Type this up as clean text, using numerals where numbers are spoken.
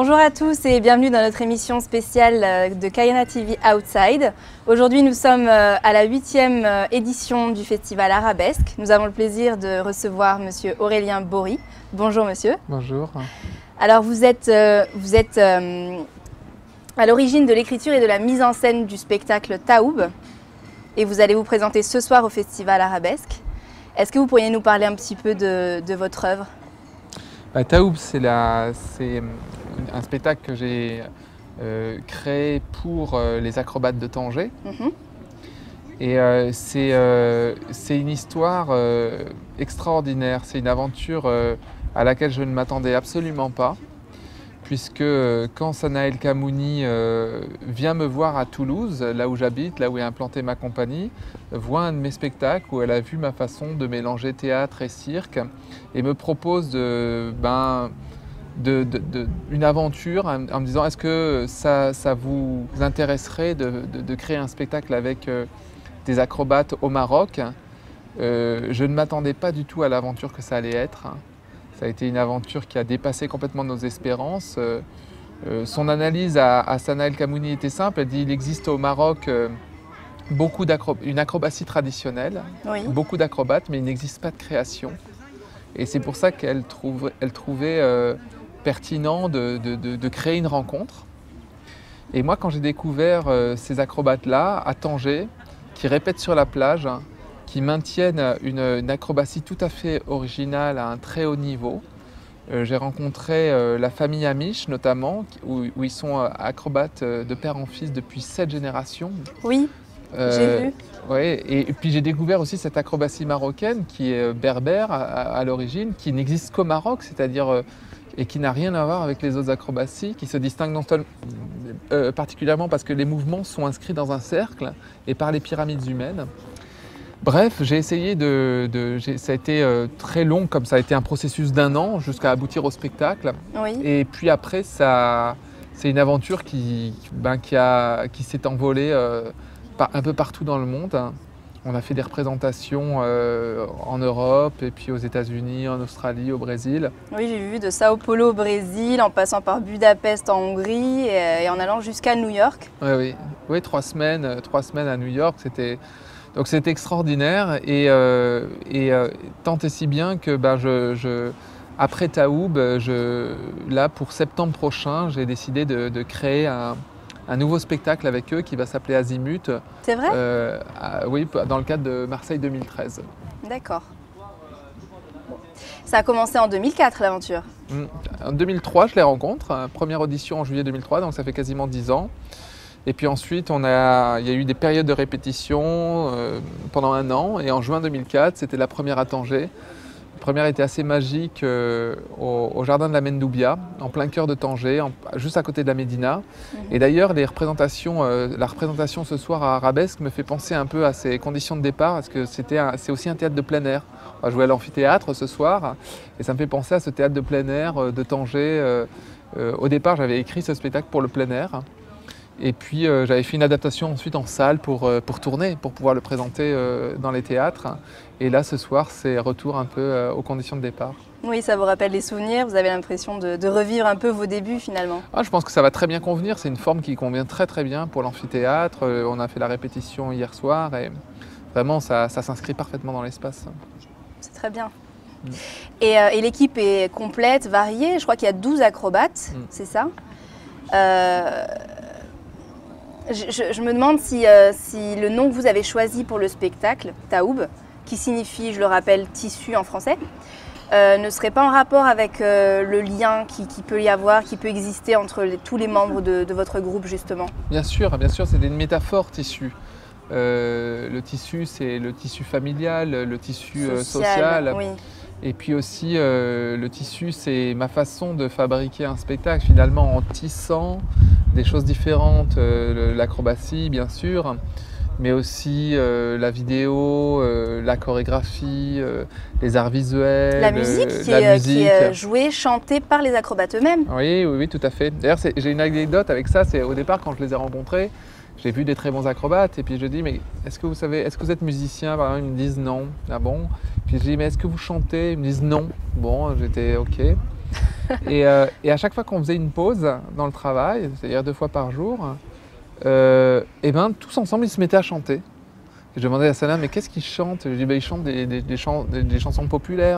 Bonjour à tous et bienvenue dans notre émission spéciale de Kayana TV Outside. Aujourd'hui, nous sommes à la 8e édition du festival Arabesque. Nous avons le plaisir de recevoir monsieur Aurélien Bory. Bonjour monsieur. Bonjour. Alors vous êtes à l'origine de l'écriture et de la mise en scène du spectacle Taoub et vous allez vous présenter ce soir au festival Arabesque. Est-ce que vous pourriez nous parler un petit peu de votre œuvre? Taoub, c'est un spectacle que j'ai créé pour les acrobates de Tanger. Et c'est une histoire extraordinaire. C'est une aventure à laquelle je ne m'attendais absolument pas. Puisque quand Sanaël Kamouni vient me voir à Toulouse, là où j'habite, là où est implantée ma compagnie, voit un de mes spectacles où elle a vu ma façon de mélanger théâtre et cirque et me propose une aventure en me disant est-ce que ça vous intéresserait de créer un spectacle avec des acrobates au Maroc. Je ne m'attendais pas du tout à l'aventure que ça allait être. Ça a été une aventure qui a dépassé complètement nos espérances. Son analyse à Sanaël Kamouni était simple. Elle dit qu'il existe au Maroc une acrobatie traditionnelle, Oui. beaucoup d'acrobates, mais il n'existe pas de création. Et c'est pour ça qu'elle trouvait pertinent de créer une rencontre. Et moi, quand j'ai découvert ces acrobates-là à Tanger, qui répètent sur la plage, qui maintiennent une acrobatie tout à fait originale à un très haut niveau. J'ai rencontré la famille Amish notamment, où ils sont acrobates de père en fils depuis 7 générations. Oui, j'ai vu. Ouais, et puis j'ai découvert aussi cette acrobatie marocaine qui est berbère à l'origine, qui n'existe qu'au Maroc, c'est-à-dire et qui n'a rien à voir avec les autres acrobaties, qui se distinguent non seulement particulièrement parce que les mouvements sont inscrits dans un cercle et par les pyramides humaines. Bref, j'ai essayé ça a été très long, comme ça a été un processus d'1 an jusqu'à aboutir au spectacle. Oui. Et puis après, c'est une aventure qui s'est envolée un peu partout dans le monde. On a fait des représentations en Europe et puis aux États-Unis, en Australie, au Brésil. Oui, j'ai vu de Sao Paulo au Brésil, en passant par Budapest en Hongrie et en allant jusqu'à New York. Oui, 3 semaines à New York, donc c'était extraordinaire et tant et si bien que après Taoub, là pour septembre prochain, j'ai décidé de créer un nouveau spectacle avec eux qui va s'appeler Azimut. C'est vrai? Oui, dans le cadre de Marseille 2013. D'accord. Ça a commencé en 2004 l'aventure. En 2003, je les rencontre, première audition en juillet 2003, donc ça fait quasiment 10 ans. Et puis ensuite, il y a eu des périodes de répétition pendant 1 an. Et en juin 2004, c'était la première à Tanger. La première était assez magique au jardin de la Mendoubia, en plein cœur de Tanger, juste à côté de la Médina. Et d'ailleurs, la représentation ce soir à Arabesque me fait penser un peu à ces conditions de départ, parce que c'est aussi un théâtre de plein air. On va jouer à l'amphithéâtre ce soir, et ça me fait penser à ce théâtre de plein air de Tanger. Au départ, j'avais écrit ce spectacle pour le plein air. Et puis j'avais fait une adaptation ensuite en salle pour tourner, pour pouvoir le présenter dans les théâtres. Et là, ce soir, c'est retour un peu aux conditions de départ. Oui, ça vous rappelle les souvenirs, vous avez l'impression de revivre un peu vos débuts finalement. Je pense que ça va très bien convenir, c'est une forme qui convient très très bien pour l'amphithéâtre. On a fait la répétition hier soir et vraiment ça s'inscrit parfaitement dans l'espace. C'est très bien. Et l'équipe est complète, variée, je crois qu'il y a 12 acrobates, c'est ça? Je me demande si le nom que vous avez choisi pour le spectacle, Taoub, qui signifie, je le rappelle, tissu en français, ne serait pas en rapport avec le lien qui peut y avoir, qui peut exister entre tous les membres de votre groupe justement. Bien sûr, c'est une métaphore tissu. Le tissu, c'est le tissu familial, le tissu social. Oui. Et puis aussi, le tissu, c'est ma façon de fabriquer un spectacle, finalement, en tissant des choses différentes, l'acrobatie, bien sûr, mais aussi la vidéo, la chorégraphie, les arts visuels. La musique qui est jouée, chantée par les acrobates eux-mêmes. Oui, tout à fait. D'ailleurs, j'ai une anecdote avec ça, c'est au départ, quand je les ai rencontrés, j'ai vu des très bons acrobates et puis je dis mais est-ce que vous êtes musicien? Par exemple, ils me disent non. Ah bon? Puis je dis mais est-ce que vous chantez? Ils me disent non. Bon, j'étais ok. Et à chaque fois qu'on faisait une pause dans le travail, c'est-à-dire 2 fois par jour, et ben, tous ensemble, ils se mettaient à chanter. Et je demandais à Salah, mais qu'est-ce qu'ils chantent? Je dis, ben, ils chantent des chansons populaires.